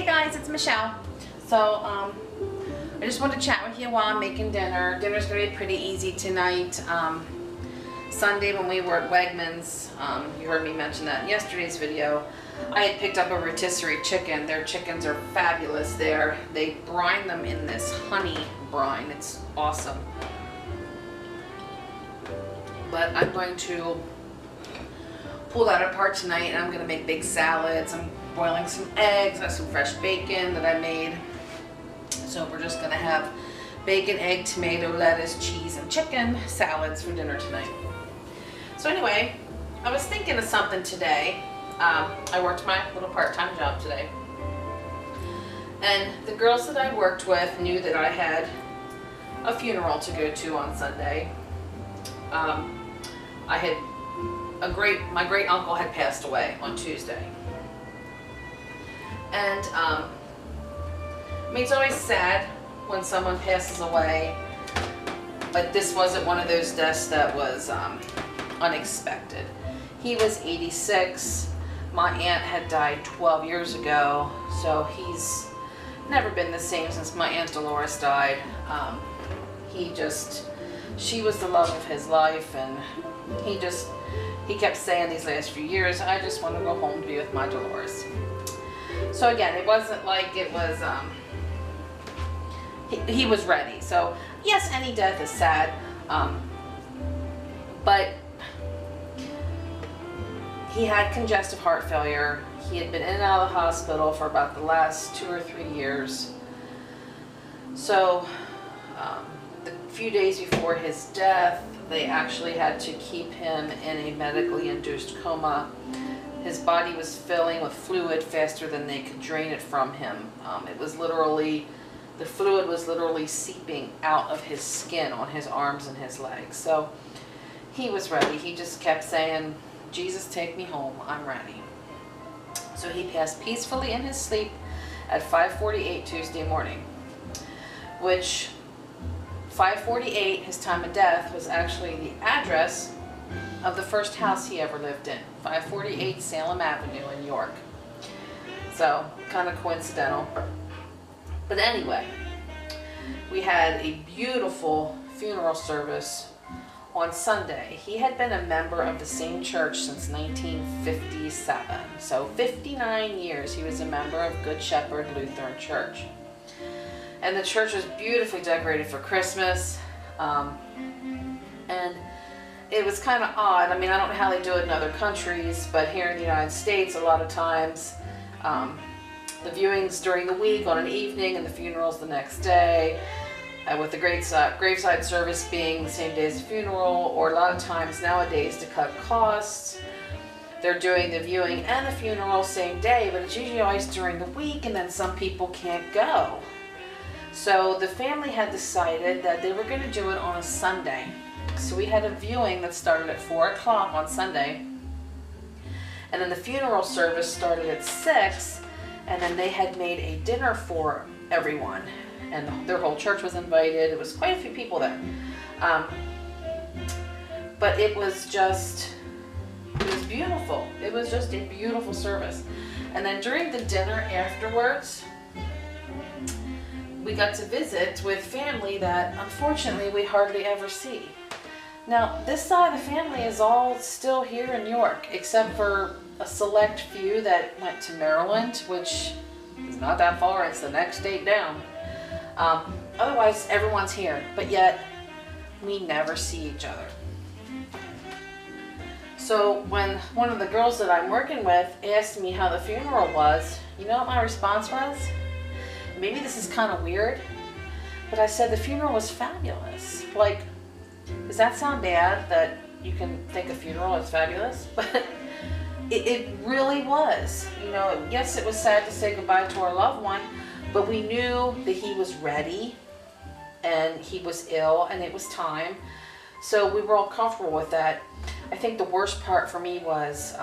Hey guys, it's Michelle. So, I just want to chat with you while I'm making dinner. Dinner's going to be pretty easy tonight. Sunday when we were at Wegmans, you heard me mention that in yesterday's video, I had picked up a rotisserie chicken. Their chickens are fabulous there. They brine them in this honey brine. It's awesome. But I'm going to pull that apart tonight and I'm going to make big salads. I'm boiling some eggs. I have some fresh bacon that I made. So we're just going to have bacon, egg, tomato, lettuce, cheese, and chicken salads for dinner tonight. So anyway, I was thinking of something today. I worked my little part-time job today. And the girls that I worked with knew that I had a funeral to go to on Sunday. My great uncle had passed away on Tuesday. And I mean, it's always sad when someone passes away, but this wasn't one of those deaths that was unexpected. He was 86. My aunt had died 12 years ago, so he's never been the same since my Aunt Dolores died. She was the love of his life, and he kept saying these last few years, I just want to go home to be with my Dolores. So again, it wasn't like it was, he was ready. So yes, any death is sad, but he had congestive heart failure. He had been in and out of the hospital for about the last 2 or 3 years. So the few days before his death, they actually had to keep him in a medically induced coma. His body was filling with fluid faster than they could drain it from him. The fluid was literally seeping out of his skin on his arms and his legs. So he was ready. He just kept saying, Jesus, take me home, I'm ready. So he passed peacefully in his sleep at 5:48 Tuesday morning, which 5:48, his time of death, was actually the address of the first house he ever lived in, 548 Salem Avenue in York. So, kind of coincidental. But anyway, we had a beautiful funeral service on Sunday. He had been a member of the same church since 1957. So 59 years he was a member of Good Shepherd Lutheran Church. And the church was beautifully decorated for Christmas. And it was kind of odd. I mean, I don't know how they do it in other countries, but here in the United States, a lot of times, the viewings during the week on an evening and the funerals the next day, with the graveside service being the same day as the funeral, or a lot of times nowadays to cut costs, they're doing the viewing and the funeral same day, but it's usually always during the week, and then some people can't go. So the family had decided that they were going to do it on a Sunday. So we had a viewing that started at 4 o'clock on Sunday, and then the funeral service started at 6, and then they had made a dinner for everyone, and their whole church was invited. It was quite a few people there. But it was beautiful. It was just a beautiful service. And then during the dinner afterwards, we got to visit with family that unfortunately we hardly ever see. Now, this side of the family is all still here in York, except for a select few that went to Maryland, which is not that far. It's the next state down. Otherwise, everyone's here, but yet we never see each other. So when one of the girls that I'm working with asked me how the funeral was, you know what my response was? Maybe this is kind of weird, but I said the funeral was fabulous. Like, does that sound bad that you can think a funeral is fabulous? But it really was. You know, yes, it was sad to say goodbye to our loved one, but we knew that he was ready and he was ill and it was time. So we were all comfortable with that. I think the worst part for me was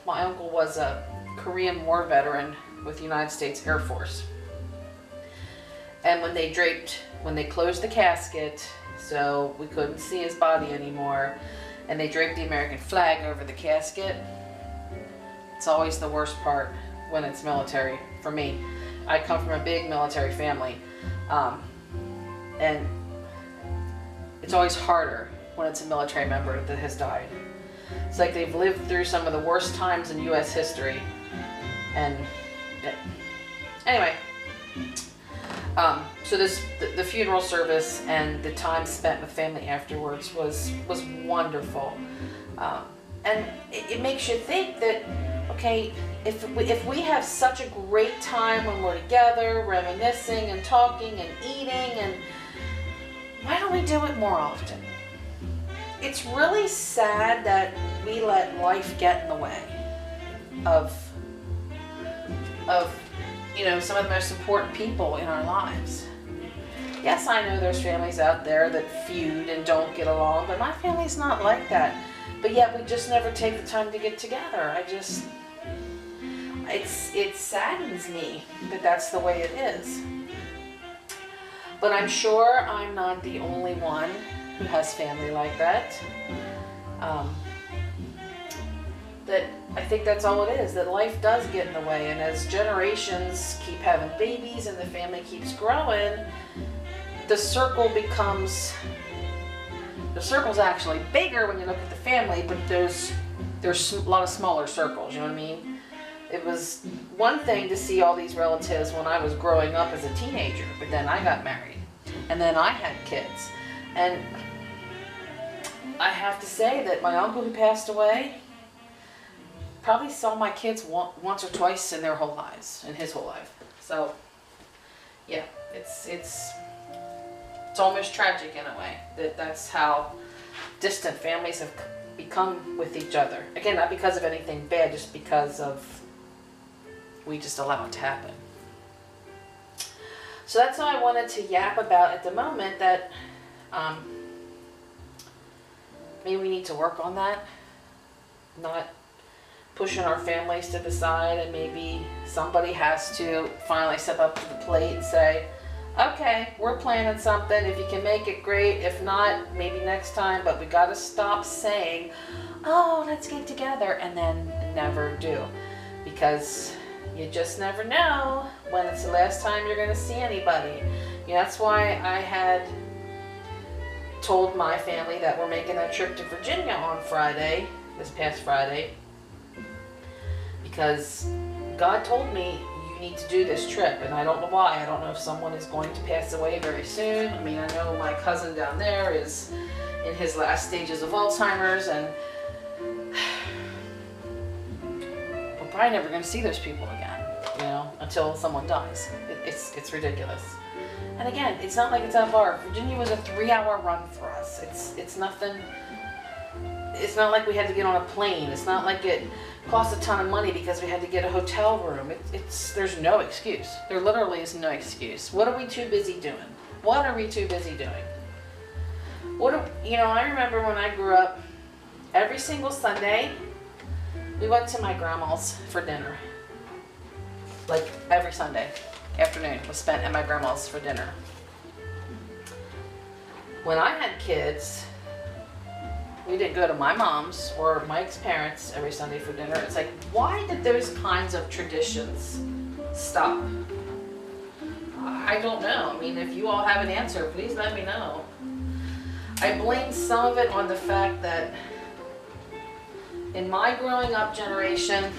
my uncle was a Korean War veteran with the United States Air Force. And when they closed the casket, so we couldn't see his body anymore, and they draped the American flag over the casket, it's always the worst part when it's military for me. I come from a big military family, and it's always harder when it's a military member that has died. It's like they've lived through some of the worst times in U.S. history, and anyway, so the funeral service and the time spent with family afterwards was wonderful, and it makes you think that, okay, if we have such a great time when we're together, reminiscing and talking and eating, and why don't we do it more often? It's really sad that we let life get in the way of some of the most important people in our lives. Yes, I know there's families out there that feud and don't get along, but my family's not like that. But yet we just never take the time to get together. It saddens me that that's the way it is. But I'm sure I'm not the only one who has family like that. That I think that's all it is, that life does get in the way, and as generations keep having babies and the family keeps growing, the circle's actually bigger when you look at the family, but there's a lot of smaller circles, you know what I mean? It was one thing to see all these relatives when I was growing up as a teenager, but then I got married, and then I had kids, and I have to say that my uncle who passed away probably saw my kids once or twice in their whole lives, in his whole life. So, yeah, it's almost tragic in a way that's how distant families have become with each other. Again, not because of anything bad, just because of we just allow it to happen. So that's all I wanted to yap about at the moment, that maybe we need to work on that, not pushing our families to the side, and maybe somebody has to finally step up to the plate and say, okay, we're planning something. If you can make it, great. If not, maybe next time. But we got to stop saying, oh, let's get together, and then never do. Because you just never know when it's the last time you're going to see anybody. That's why I had told my family that we're making that trip to Virginia on Friday, this past Friday, because God told me you need to do this trip, and I don't know why. I don't know if someone is going to pass away very soon. I mean, I know my cousin down there is in his last stages of Alzheimer's, and we're probably never going to see those people again, until someone dies. It's ridiculous. And again, it's not like it's that far. Virginia was a 3-hour run for us. It's nothing. It's not like we had to get on a plane. It's not like it cost a ton of money because we had to get a hotel room. There's no excuse. There literally is no excuse. What are we too busy doing? What are we too busy doing? I remember when I grew up, every single Sunday, we went to my grandma's for dinner. Like every Sunday afternoon was spent at my grandma's for dinner. When I had kids, we didn't go to my mom's or Mike's parents every Sunday for dinner. It's like, why did those kinds of traditions stop? I don't know. I mean, if you all have an answer, please let me know. I blame some of it on the fact that in my growing up generation,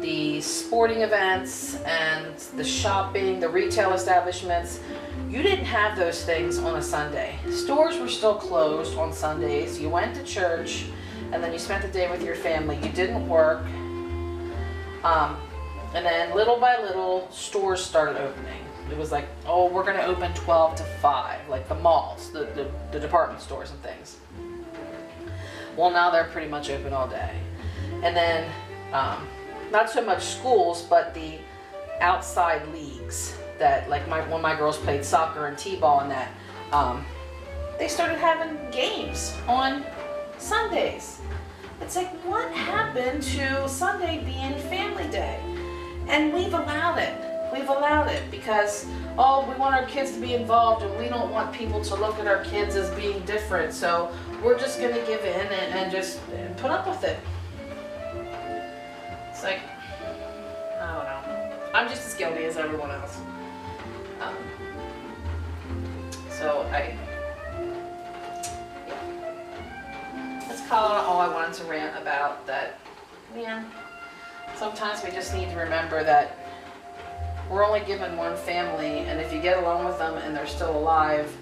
the sporting events and the shopping, the retail establishments, you didn't have those things on a Sunday. Stores were still closed on Sundays. You went to church, and then you spent the day with your family. You didn't work. And then little by little, stores started opening. It was like, oh, we're going to open 12 to 5, like the malls, the department stores and things. Well, now they're pretty much open all day. And then, not so much schools, but the outside leagues that, like when my girls played soccer and t-ball and that, they started having games on Sundays. It's like, what happened to Sunday being family day? And we've allowed it. We've allowed it because, oh, we want our kids to be involved, and we don't want people to look at our kids as being different, so we're just going to give in and just put up with it. It's like, I don't know. I'm just as guilty as everyone else. So yeah. That's kind of all I wanted to rant about. That, man, sometimes we just need to remember that we're only given one family, and if you get along with them and they're still alive,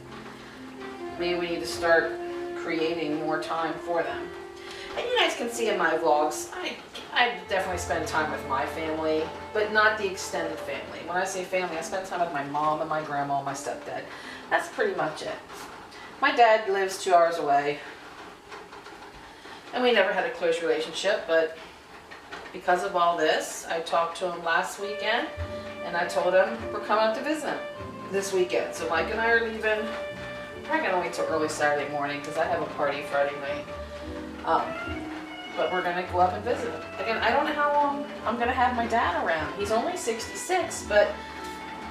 maybe we need to start creating more time for them. And you guys can see in my vlogs, I definitely spend time with my family, but not the extended family. When I say family, I spend time with my mom and my grandma and my stepdad. That's pretty much it. My dad lives 2 hours away, and we never had a close relationship, but because of all this, I talked to him last weekend, and I told him we're coming up to visit him this weekend. So Mike and I are leaving. I'm probably gonna wait till early Saturday morning because I have a party Friday night. But we're gonna go up and visit him. Again, I don't know how long I'm gonna have my dad around. He's only 66, but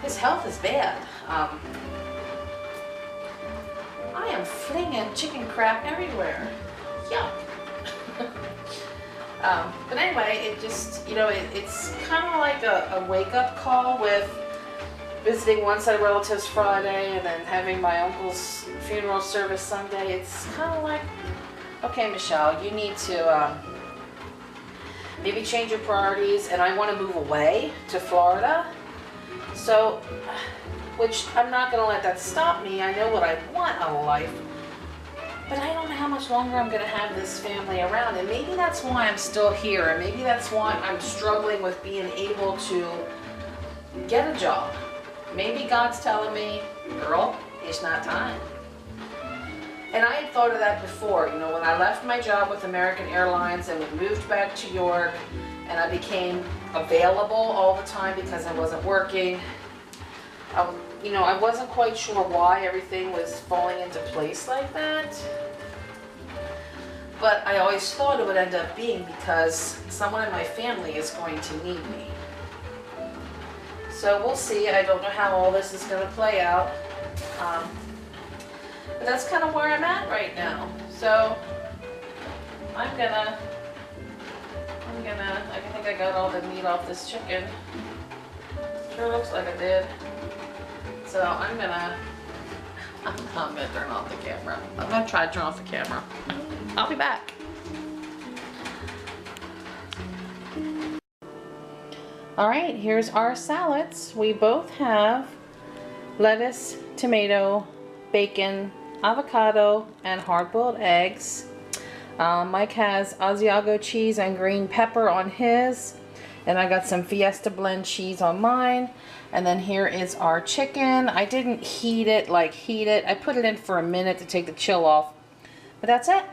his health is bad. I am flinging chicken crap everywhere. Yuck. But anyway, it just, you know, it's kind of like a wake-up call with visiting one set of relatives Friday and then having my uncle's funeral service Sunday. It's kind of like, okay, Michelle, you need to maybe change your priorities, and I want to move away to Florida. So, which I'm not going to let that stop me. I know what I want out of life, but I don't know how much longer I'm going to have this family around, and maybe that's why I'm still here, and maybe that's why I'm struggling with being able to get a job. Maybe God's telling me, girl, it's not time. And I had thought of that before, you know, when I left my job with American Airlines and we moved back to York, and I became available all the time because I wasn't working. You know, I wasn't quite sure why everything was falling into place like that. But I always thought it would end up being because someone in my family is going to need me. So we'll see. I don't know how all this is going to play out. But that's kind of where I'm at right now. So I think I got all the meat off this chicken. Sure looks like I did. So I'm gonna turn off the camera. I'm gonna try to turn off the camera. I'll be back. All right, here's our salads. We both have lettuce, tomato, bacon, avocado, and hard-boiled eggs. Mike has Asiago cheese and green pepper on his, and I got some Fiesta blend cheese on mine. And then here is our chicken. I didn't heat it. I put it in for a minute to take the chill off, but that's it.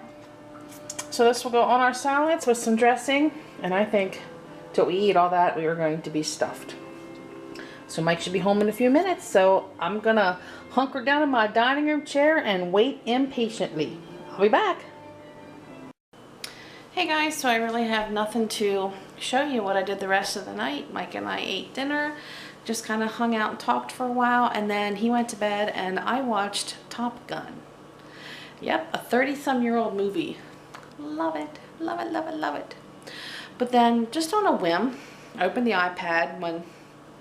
So this will go on our salads with some dressing, and I think till we eat all that, we are going to be stuffed. So Mike should be home in a few minutes, so I'm gonna hunker down in my dining room chair and wait impatiently. I'll be back. Hey guys, so I really have nothing to show you what I did the rest of the night. Mike and I ate dinner, just kind of hung out and talked for a while, and then he went to bed and I watched Top Gun. Yep, a 30-some-year-old movie. Love it, love it, love it, love it. But then, just on a whim, I opened the iPad when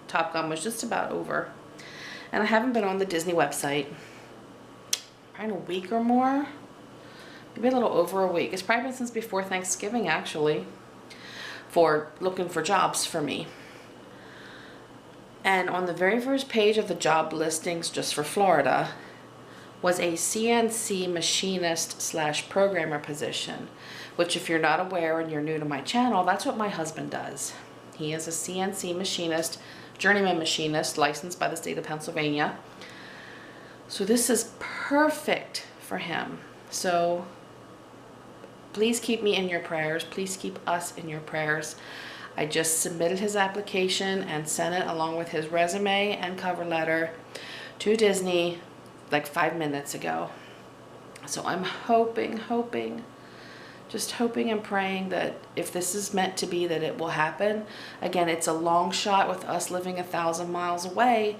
Top Gun was just about over. And I haven't been on the Disney website in a week or more. Maybe a little over a week. It's probably been since before Thanksgiving, actually, for looking for jobs for me. And on the very first page of the job listings just for Florida was a CNC machinist / programmer position, which if you're not aware and you're new to my channel, that's what my husband does. He is a CNC machinist, journeyman machinist, licensed by the state of Pennsylvania. So this is perfect for him. So please keep me in your prayers. Please keep us in your prayers. I just submitted his application and sent it along with his resume and cover letter to Disney like 5 minutes ago. So I'm hoping, just hoping and praying that if this is meant to be, that it will happen. Again, it's a long shot with us living 1,000 miles away.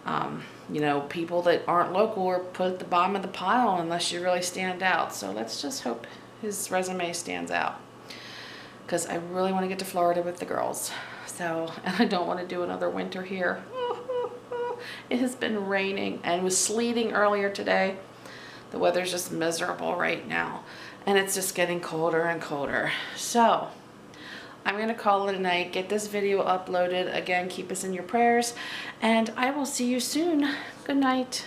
You know, people that aren't local are put at the bottom of the pile unless you really stand out. So let's just hope his resume stands out, because I really want to get to Florida with the girls. So, and I don't want to do another winter here. It has been raining and was sleeting earlier today. The weather's just miserable right now, and it's just getting colder and colder. So I'm gonna call it a night, get this video uploaded. Again, keep us in your prayers, and I will see you soon. Good night.